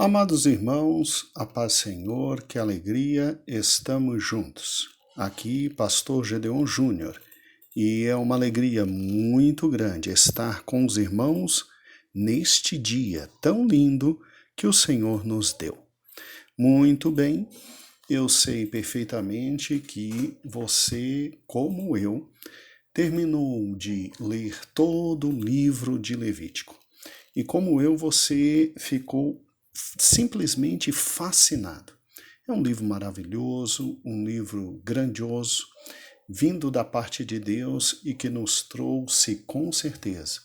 Amados irmãos, a paz Senhor, que alegria, estamos juntos. Aqui, Pastor Gedeon Júnior, e é uma alegria muito grande estar com os irmãos neste dia tão lindo que o Senhor nos deu. Muito bem, eu sei perfeitamente que você, como eu, terminou de ler todo o livro de Levítico. E como eu, você ficou simplesmente fascinado. É um livro maravilhoso, um livro grandioso, vindo da parte de Deus e que nos trouxe com certeza,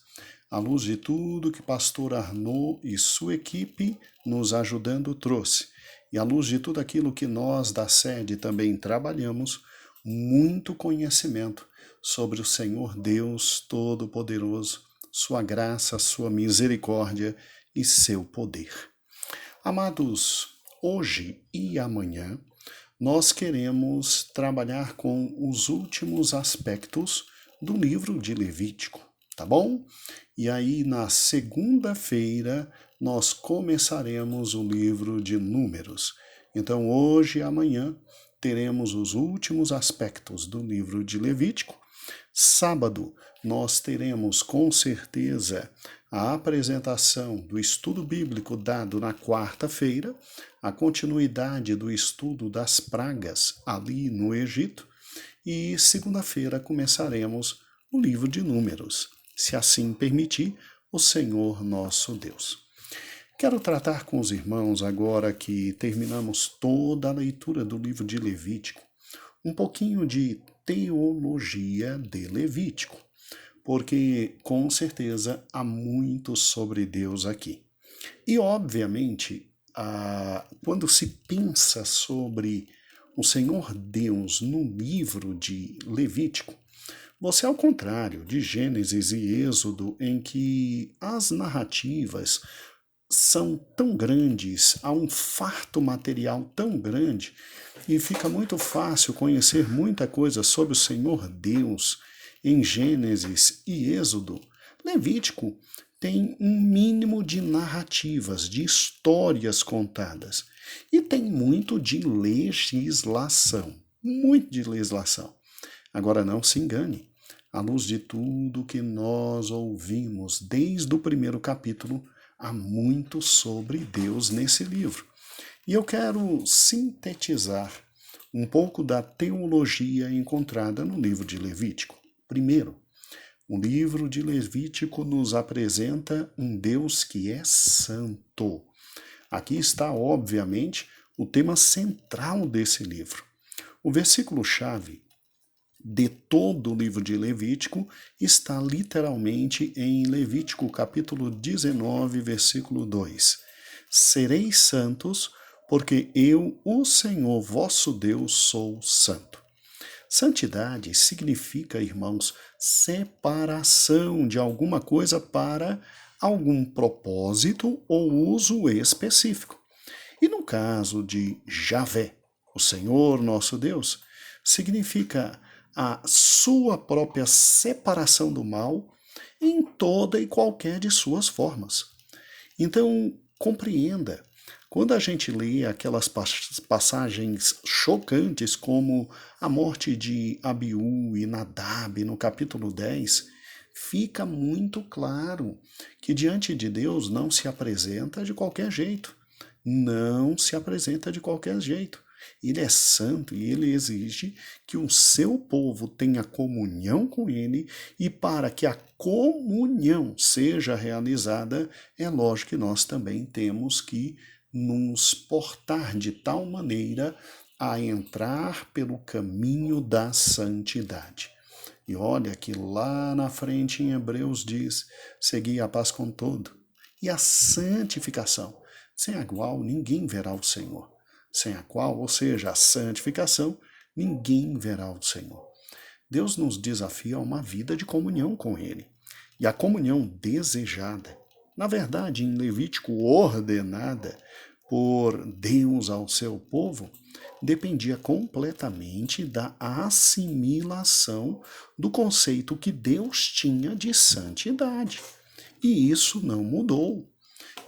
à luz de tudo que pastor Arnaud e sua equipe nos ajudando trouxe, e à luz de tudo aquilo que nós da sede também trabalhamos, muito conhecimento sobre o Senhor Deus Todo-Poderoso, sua graça, sua misericórdia e seu poder. Amados, hoje e amanhã nós queremos trabalhar com os últimos aspectos do livro de Levítico, tá bom? E aí na segunda-feira nós começaremos o livro de Números. Então hoje e amanhã teremos os últimos aspectos do livro de Levítico. Sábado nós teremos com certeza a apresentação do estudo bíblico dado na quarta-feira, a continuidade do estudo das pragas ali no Egito, e segunda-feira começaremos o livro de Números, se assim permitir o Senhor nosso Deus. Quero tratar com os irmãos, agora que terminamos toda a leitura do livro de Levítico, um pouquinho de teologia de Levítico, porque com certeza há muito sobre Deus aqui. E obviamente, quando se pensa sobre o Senhor Deus no livro de Levítico, você, ao contrário de Gênesis e Êxodo, em que as narrativas são tão grandes, há um farto material tão grande, e fica muito fácil conhecer muita coisa sobre o Senhor Deus em Gênesis e Êxodo. Levítico tem um mínimo de narrativas, de histórias contadas, e tem muito de legislação, muito de legislação. Agora não se engane, à luz de tudo que nós ouvimos desde o primeiro capítulo, há muito sobre Deus nesse livro. E eu quero sintetizar um pouco da teologia encontrada no livro de Levítico. Primeiro, o livro de Levítico nos apresenta um Deus que é santo. Aqui está, obviamente, o tema central desse livro. O versículo-chave de todo o livro de Levítico está literalmente em Levítico capítulo 19, versículo 2. Sereis santos, porque eu, o Senhor vosso Deus, sou santo. Santidade significa, irmãos, separação de alguma coisa para algum propósito ou uso específico. E no caso de Javé, o Senhor nosso Deus, significa a sua própria separação do mal em toda e qualquer de suas formas. Então, compreenda, quando a gente lê aquelas passagens chocantes como a morte de Abiú e Nadab no capítulo 10, fica muito claro que diante de Deus não se apresenta de qualquer jeito. Não se apresenta de qualquer jeito. Ele é santo e ele exige que o seu povo tenha comunhão com ele, e para que a comunhão seja realizada, é lógico que nós também temos que nos portar de tal maneira a entrar pelo caminho da santidade. E olha que lá na frente em Hebreus diz: segui a paz com todo, e a santificação, sem a qual ninguém verá o Senhor. Sem a qual, ou seja, a santificação, ninguém verá o Senhor. Deus nos desafia a uma vida de comunhão com Ele. E a comunhão desejada, na verdade, em Levítico ordenada por Deus ao seu povo, dependia completamente da assimilação do conceito que Deus tinha de santidade. E isso não mudou.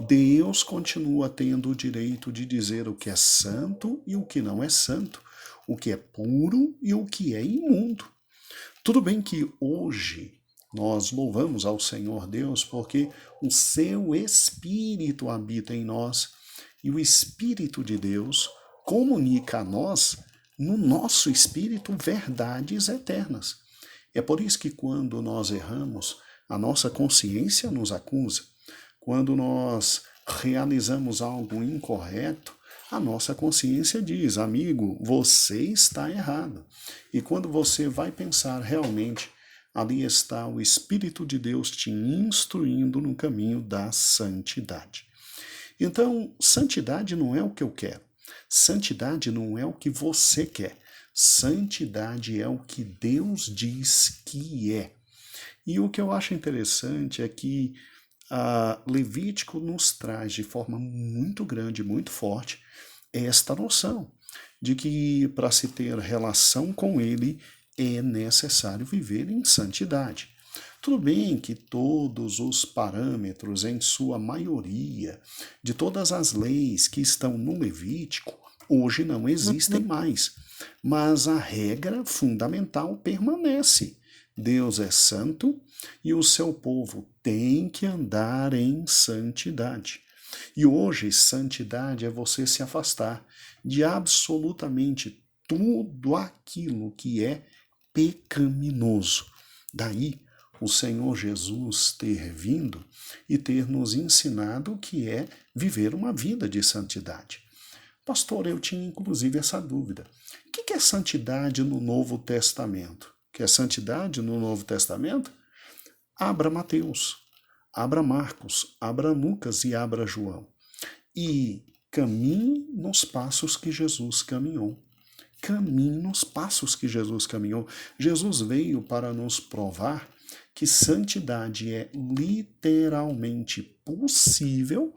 Deus continua tendo o direito de dizer o que é santo e o que não é santo, o que é puro e o que é imundo. Tudo bem que hoje nós louvamos ao Senhor Deus porque o seu Espírito habita em nós e o Espírito de Deus comunica a nós, no nosso espírito, verdades eternas. É por isso que quando nós erramos, a nossa consciência nos acusa. Quando nós realizamos algo incorreto, a nossa consciência diz: amigo, você está errado. E quando você vai pensar realmente, ali está o Espírito de Deus te instruindo no caminho da santidade. Então, santidade não é o que eu quero. Santidade não é o que você quer. Santidade é o que Deus diz que é. E o que eu acho interessante é que Levítico nos traz de forma muito grande, muito forte, esta noção de que para se ter relação com Ele é necessário viver em santidade. Tudo bem que todos os parâmetros, em sua maioria, de todas as leis que estão no Levítico, hoje não existem mais, mas a regra fundamental permanece. Deus é santo e o seu povo tem que andar em santidade. E hoje, santidade é você se afastar de absolutamente tudo aquilo que é pecaminoso. Daí, o Senhor Jesus ter vindo e ter nos ensinado o que é viver uma vida de santidade. Pastor, eu tinha inclusive essa dúvida. O que é santidade no Novo Testamento? Que é santidade no Novo Testamento? Abra Mateus, abra Marcos, abra Lucas e abra João. E caminhe nos passos que Jesus caminhou. Caminhe nos passos que Jesus caminhou. Jesus veio para nos provar que santidade é literalmente possível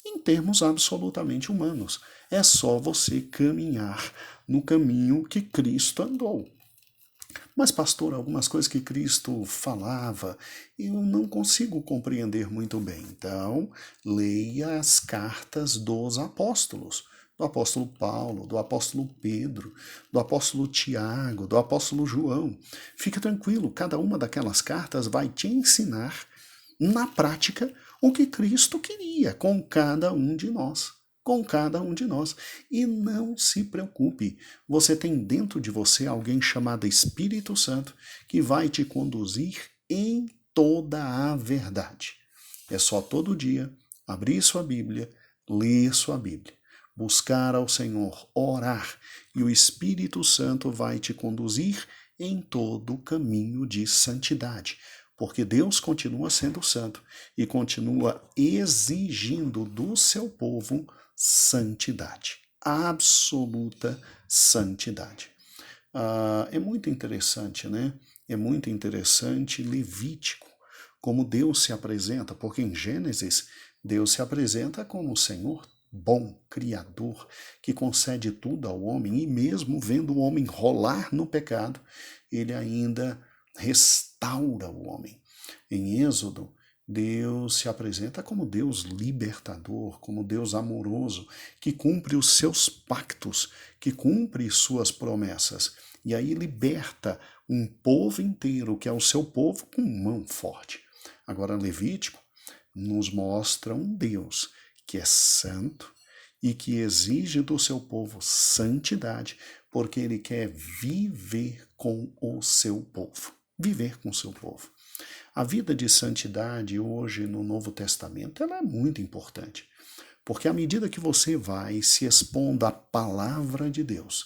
em termos absolutamente humanos. É só você caminhar no caminho que Cristo andou. Mas, pastor, algumas coisas que Cristo falava, eu não consigo compreender muito bem. Então, leia as cartas dos apóstolos. Do apóstolo Paulo, do apóstolo Pedro, do apóstolo Tiago, do apóstolo João. Fique tranquilo, cada uma daquelas cartas vai te ensinar, na prática, o que Cristo queria com cada um de nós. Com cada um de nós. E não se preocupe, você tem dentro de você alguém chamado Espírito Santo que vai te conduzir em toda a verdade. É só todo dia abrir sua Bíblia, ler sua Bíblia, buscar ao Senhor, orar, e o Espírito Santo vai te conduzir em todo o caminho de santidade. Porque Deus continua sendo santo e continua exigindo do seu povo santidade, absoluta santidade. É muito interessante, né? É muito interessante Levítico, como Deus se apresenta, porque em Gênesis Deus se apresenta como o Senhor bom, criador, que concede tudo ao homem, e mesmo vendo o homem rolar no pecado, ele ainda restaura o homem. Em Êxodo, Deus se apresenta como Deus libertador, como Deus amoroso, que cumpre os seus pactos, que cumpre suas promessas, e aí liberta um povo inteiro, que é o seu povo, com mão forte. Agora, Levítico nos mostra um Deus que é santo e que exige do seu povo santidade, porque ele quer viver com o seu povo. Viver com o seu povo. A vida de santidade hoje no Novo Testamento ela é muito importante, porque à medida que você vai se expondo à palavra de Deus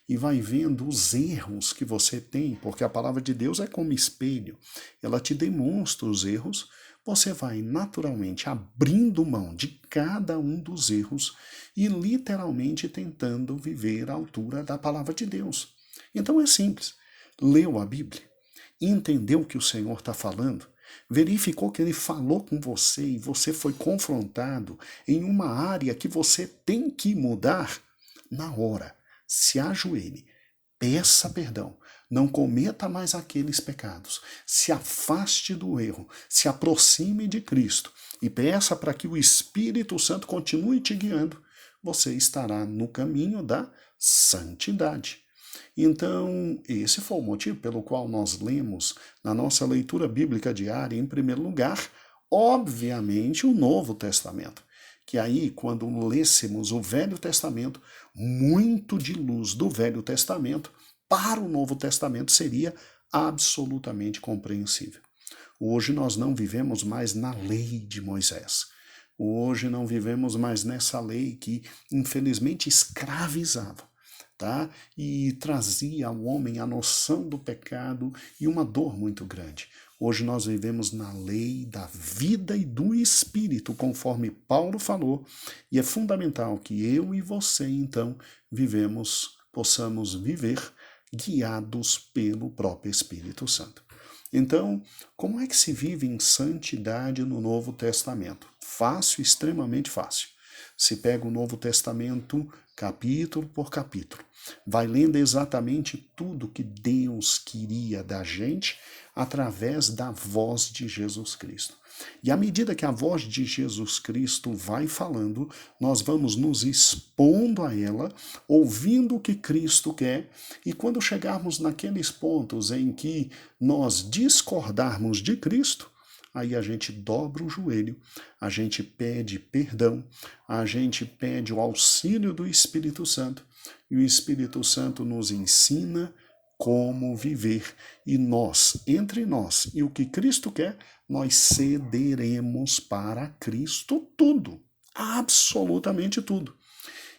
e vai vendo os erros que você tem, porque a palavra de Deus é como espelho, ela te demonstra os erros, você vai naturalmente abrindo mão de cada um dos erros e literalmente tentando viver à altura da palavra de Deus. Então é simples, leu a Bíblia, entendeu o que o Senhor está falando, verificou que Ele falou com você e você foi confrontado em uma área que você tem que mudar, na hora, se ajoelhe, peça perdão, Não cometa mais aqueles pecados. Se afaste do erro, se aproxime de Cristo e peça para que o Espírito Santo continue te guiando. Você estará no caminho da santidade. Então, esse foi o motivo pelo qual nós lemos na nossa leitura bíblica diária, em primeiro lugar, obviamente, o Novo Testamento. Que aí, quando lêssemos o Velho Testamento, muito de luz do Velho Testamento para o Novo Testamento seria absolutamente compreensível. Hoje nós não vivemos mais na lei de Moisés. Hoje não vivemos mais nessa lei que, infelizmente, escravizava, tá? E trazia ao homem a noção do pecado e uma dor muito grande. Hoje nós vivemos na lei da vida e do Espírito, conforme Paulo falou, e é fundamental que eu e você, então, possamos viver guiados pelo próprio Espírito Santo. Então, como é que se vive em santidade no Novo Testamento? Fácil, extremamente fácil. Se pega o Novo Testamento capítulo por capítulo, vai lendo exatamente tudo que Deus queria da gente através da voz de Jesus Cristo. E à medida que a voz de Jesus Cristo vai falando, nós vamos nos expondo a ela, ouvindo o que Cristo quer, e quando chegarmos naqueles pontos em que nós discordarmos de Cristo, aí a gente dobra o joelho, a gente pede perdão, a gente pede o auxílio do Espírito Santo, e o Espírito Santo nos ensina como viver. E nós, entre nós e o que Cristo quer, nós cederemos para Cristo tudo, absolutamente tudo.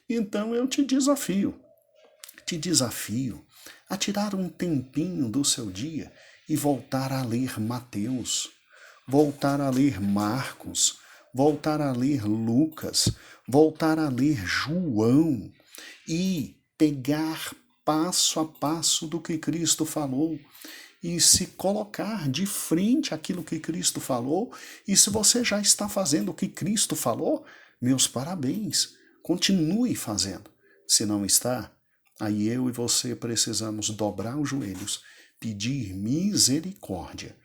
Então eu te desafio a tirar um tempinho do seu dia e voltar a ler Mateus, voltar a ler Marcos, voltar a ler Lucas, voltar a ler João e pegar passo a passo do que Cristo falou e se colocar de frente àquilo que Cristo falou. E se você já está fazendo o que Cristo falou, meus parabéns, continue fazendo. Se não está, aí eu e você precisamos dobrar os joelhos, pedir misericórdia.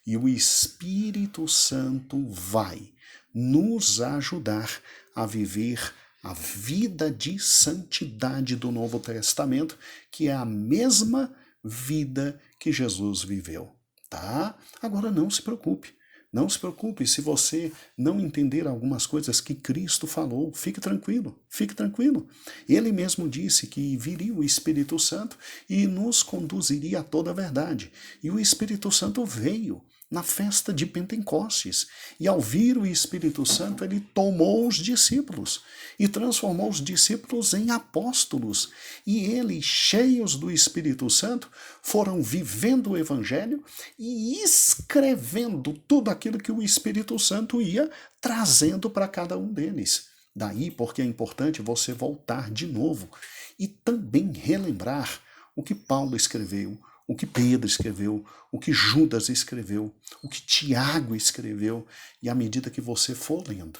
E o Espírito Santo vai nos ajudar a viver a vida de santidade do Novo Testamento, que é a mesma vida que Jesus viveu, tá? Agora não se preocupe. Não se preocupe se você não entender algumas coisas que Cristo falou. Fique tranquilo, fique tranquilo. Ele mesmo disse que viria o Espírito Santo e nos conduziria a toda a verdade. E o Espírito Santo veio na festa de Pentecostes. E ao vir o Espírito Santo, ele tomou os discípulos e transformou os discípulos em apóstolos. E eles, cheios do Espírito Santo, foram vivendo o Evangelho e escrevendo tudo aquilo que o Espírito Santo ia trazendo para cada um deles. Daí porque é importante você voltar de novo e também relembrar o que Paulo escreveu, o que Pedro escreveu, o que Judas escreveu, o que Tiago escreveu, e à medida que você for lendo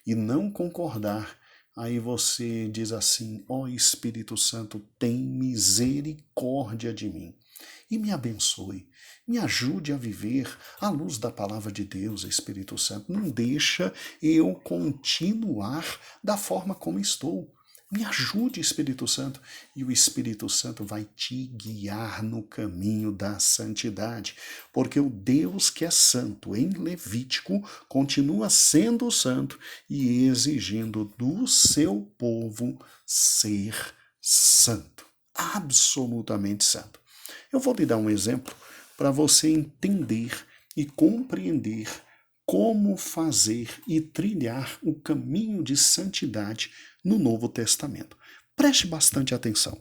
e não concordar, aí você diz assim: ó Espírito Santo, tem misericórdia de mim e me abençoe, me ajude a viver à luz da palavra de Deus, Espírito Santo. Não deixa eu continuar da forma como estou. Me ajude, Espírito Santo, e o Espírito Santo vai te guiar no caminho da santidade, porque o Deus que é santo em Levítico continua sendo santo e exigindo do seu povo ser santo, absolutamente santo. Eu vou lhe dar um exemplo para você entender e compreender como fazer e trilhar o caminho de santidade no Novo Testamento. Preste bastante atenção.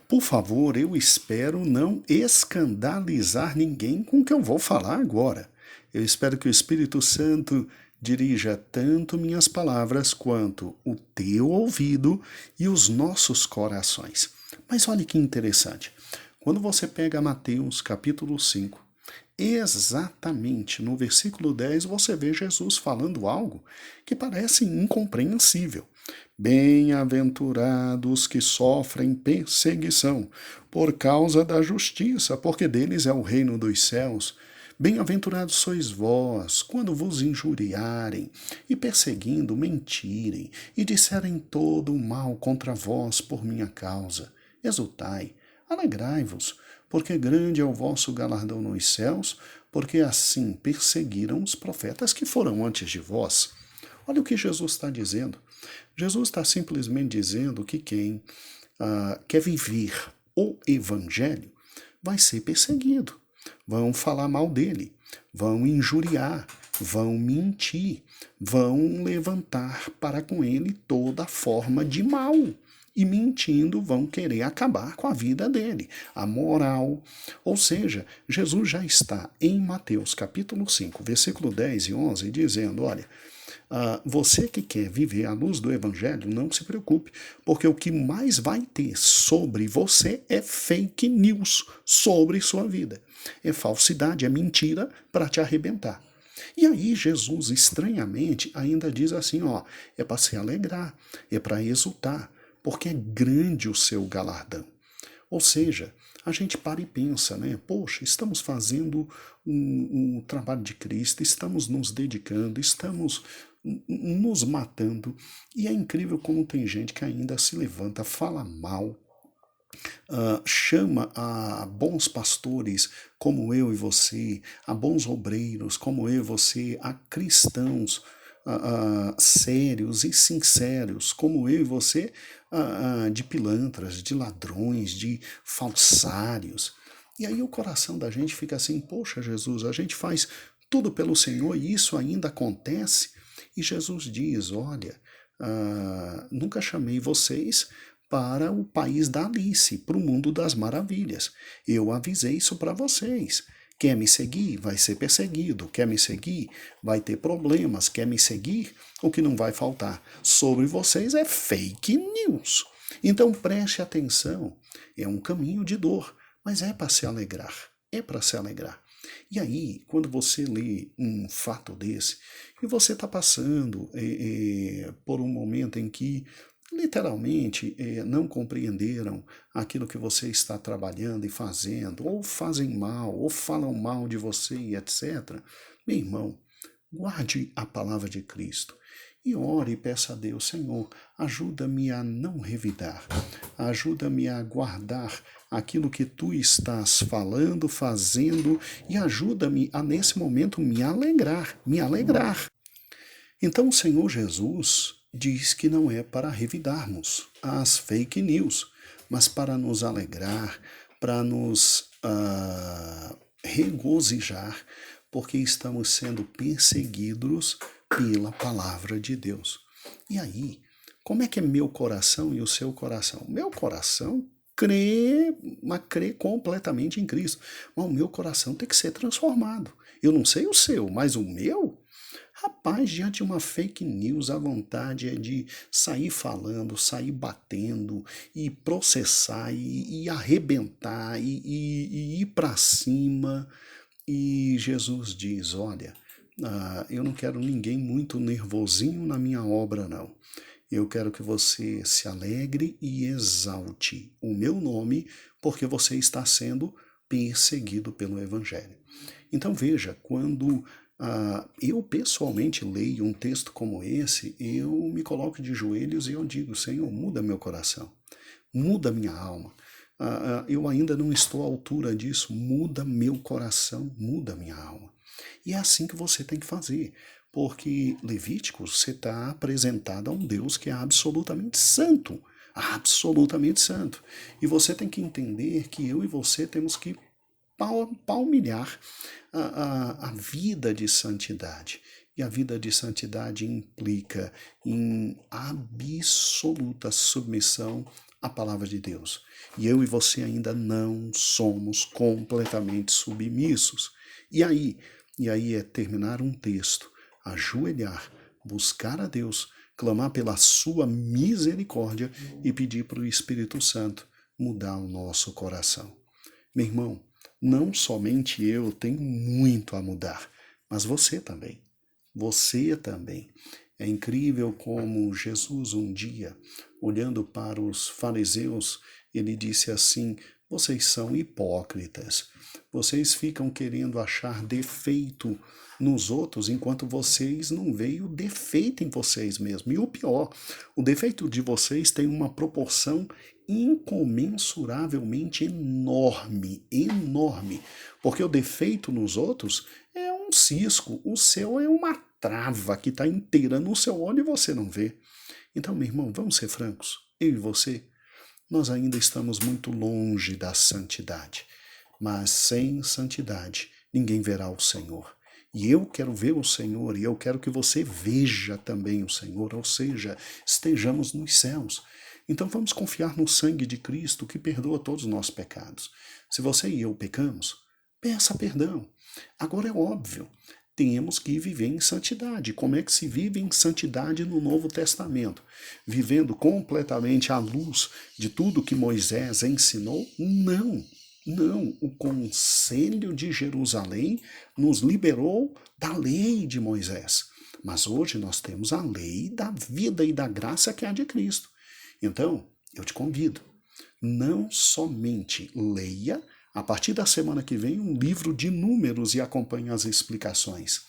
Por favor, eu espero não escandalizar ninguém com o que eu vou falar agora. Eu espero que o Espírito Santo dirija tanto minhas palavras quanto o teu ouvido e os nossos corações. Mas olha que interessante. Quando você pega Mateus capítulo 5, exatamente no versículo 10 você vê Jesus falando algo que parece incompreensível. Bem-aventurados que sofrem perseguição por causa da justiça, porque deles é o reino dos céus. Bem-aventurados sois vós, quando vos injuriarem, e perseguindo mentirem, e disserem todo o mal contra vós por minha causa. Exultai, alegrai-vos, porque grande é o vosso galardão nos céus, porque assim perseguiram os profetas que foram antes de vós. Olha o que Jesus está dizendo. Jesus está simplesmente dizendo que quem quer viver o Evangelho vai ser perseguido. Vão falar mal dele, vão injuriar, vão mentir, vão levantar para com ele toda forma de mal. E mentindo vão querer acabar com a vida dele, a moral. Ou seja, Jesus já está em Mateus capítulo 5, versículo 10 e 11, dizendo, olha, você que quer viver à luz do Evangelho, não se preocupe, porque o que mais vai ter sobre você é fake news sobre sua vida. É falsidade, é mentira para te arrebentar. E aí Jesus, estranhamente, ainda diz assim, ó, é para se alegrar, é para exultar, porque é grande o seu galardão. Ou seja, a gente para e pensa, né? Poxa, estamos fazendo um trabalho de Cristo, estamos nos dedicando, estamos nos matando, e é incrível como tem gente que ainda se levanta, fala mal, chama a bons pastores como eu e você, a bons obreiros como eu e você, a cristãos sérios e sinceros como eu e você, de pilantras, de ladrões, de falsários. E aí o coração da gente fica assim, poxa Jesus, a gente faz tudo pelo Senhor e isso ainda acontece? E Jesus diz, olha, nunca chamei vocês para o país da Alice, para o mundo das maravilhas. Eu avisei isso para vocês. Quer me seguir? Vai ser perseguido. Quer me seguir? Vai ter problemas. Quer me seguir? O que não vai faltar sobre vocês é fake news. Então preste atenção. É um caminho de dor, mas é para se alegrar. É para se alegrar. E aí, quando você lê um fato desse, e você está passando por um momento em que literalmente não compreenderam aquilo que você está trabalhando e fazendo, ou fazem mal, ou falam mal de você e etc. Meu irmão, guarde a palavra de Cristo e ore e peça a Deus, Senhor, ajuda-me a não revidar, ajuda-me a guardar aquilo que tu estás falando, fazendo, e ajuda-me a, nesse momento, me alegrar, me alegrar. Então o Senhor Jesus diz que não é para revidarmos as fake news, mas para nos alegrar, para nos regozijar, porque estamos sendo perseguidos pela palavra de Deus. E aí, como é que é meu coração e o seu coração? Meu coração crê, mas crê completamente em Cristo. Mas o meu coração tem que ser transformado. Eu não sei o seu, mas o meu, rapaz, diante de uma fake news, a vontade é de sair falando, sair batendo, e processar, e arrebentar, e ir para cima. E Jesus diz, olha, eu não quero ninguém muito nervosinho na minha obra, não. Eu quero que você se alegre e exalte o meu nome, porque você está sendo perseguido pelo Evangelho. Então veja, quando eu pessoalmente leio um texto como esse, eu me coloco de joelhos e eu digo, Senhor, muda meu coração, muda minha alma. Eu ainda não estou à altura disso, muda meu coração, muda minha alma. E é assim que você tem que fazer, porque Levíticos, você está apresentado a um Deus que é absolutamente santo, absolutamente santo. E você tem que entender que eu e você temos que palmilhar a vida de santidade. E a vida de santidade implica em absoluta submissão à palavra de Deus. E eu e você ainda não somos completamente submissos. E aí é terminar um texto, ajoelhar, buscar a Deus, clamar pela sua misericórdia e pedir para o Espírito Santo mudar o nosso coração. Meu irmão, não somente eu tenho muito a mudar, mas você também. Você também. É incrível como Jesus um dia, olhando para os fariseus, ele disse assim: vocês são hipócritas, vocês ficam querendo achar defeito nos outros, enquanto vocês não veem o defeito em vocês mesmos. E o pior, o defeito de vocês tem uma proporção incomensuravelmente enorme, enorme, porque o defeito nos outros é um cisco, o seu é uma trava que está inteira no seu olho e você não vê. Então, meu irmão, vamos ser francos, eu e você, nós ainda estamos muito longe da santidade, mas sem santidade ninguém verá o Senhor. E eu quero ver o Senhor, e eu quero que você veja também o Senhor, ou seja, estejamos nos céus. Então vamos confiar no sangue de Cristo que perdoa todos os nossos pecados. Se você e eu pecamos, peça perdão. Agora é óbvio, temos que viver em santidade. Como é que se vive em santidade no Novo Testamento? Vivendo completamente à luz de tudo que Moisés ensinou? Não. Não, o Conselho de Jerusalém nos liberou da lei de Moisés. Mas hoje nós temos a lei da vida e da graça que há de Cristo. Então, eu te convido, não somente leia, a partir da semana que vem, um livro de números e acompanhe as explicações.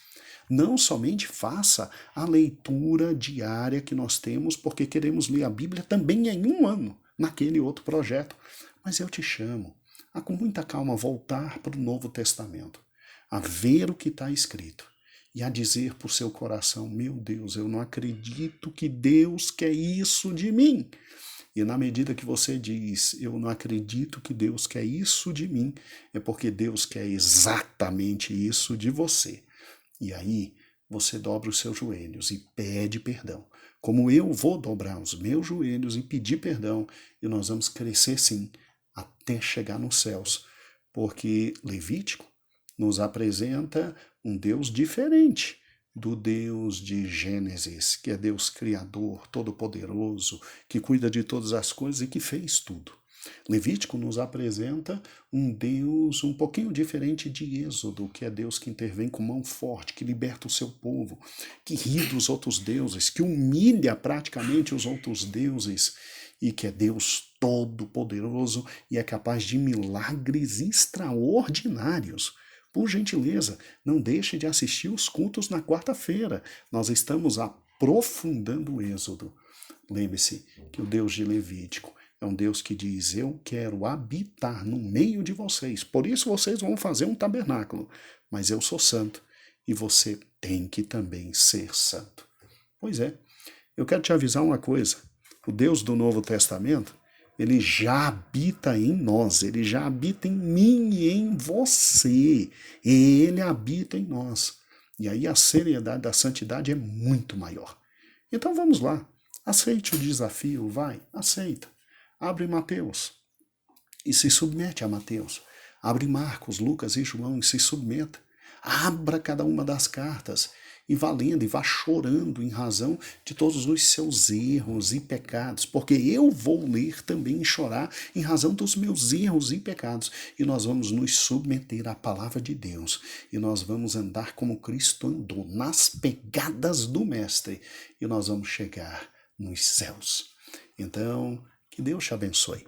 Não somente faça a leitura diária que nós temos, porque queremos ler a Bíblia também em um ano, naquele outro projeto. Mas eu te chamo a com muita calma voltar para o Novo Testamento, a ver o que está escrito e a dizer por seu coração: meu Deus, eu não acredito que Deus quer isso de mim. E na medida que você diz: eu não acredito que Deus quer isso de mim, é porque Deus quer exatamente isso de você. E aí você dobra os seus joelhos e pede perdão. Como eu vou dobrar os meus joelhos e pedir perdão, e nós vamos crescer sim, até chegar nos céus, porque Levítico nos apresenta um Deus diferente do Deus de Gênesis, que é Deus Criador, Todo-Poderoso, que cuida de todas as coisas e que fez tudo. Levítico nos apresenta um Deus um pouquinho diferente de Êxodo, que é Deus que intervém com mão forte, que liberta o seu povo, que ri dos outros deuses, que humilha praticamente os outros deuses, e que é Deus Todo-Poderoso e é capaz de milagres extraordinários. Por gentileza, não deixe de assistir os cultos na quarta-feira. Nós estamos aprofundando o Êxodo. Lembre-se que o Deus de Levítico é um Deus que diz: eu quero habitar no meio de vocês. Por isso vocês vão fazer um tabernáculo. Mas eu sou santo e você tem que também ser santo. Pois é, eu quero te avisar uma coisa. O Deus do Novo Testamento, ele já habita em nós, ele já habita em mim e em você. Ele habita em nós. E aí a seriedade da santidade é muito maior. Então vamos lá, aceite o desafio, vai, aceita. Abre Mateus e se submete a Mateus. Abre Marcos, Lucas e João e se submeta. Abra cada uma das cartas e vá lendo e vá chorando em razão de todos os seus erros e pecados, porque eu vou ler também e chorar em razão dos meus erros e pecados, e nós vamos nos submeter à palavra de Deus, e nós vamos andar como Cristo andou, nas pegadas do Mestre, e nós vamos chegar nos céus. Então, que Deus te abençoe.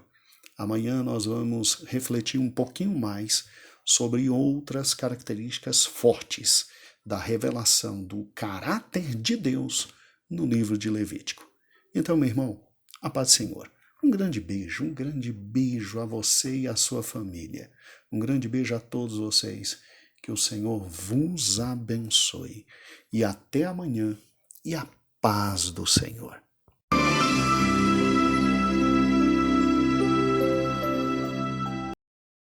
Amanhã nós vamos refletir um pouquinho mais sobre outras características fortes da revelação do caráter de Deus no livro de Levítico. Então, meu irmão, a paz do Senhor. Um grande beijo a você e a sua família. Um grande beijo a todos vocês. Que o Senhor vos abençoe. E até amanhã, e a paz do Senhor.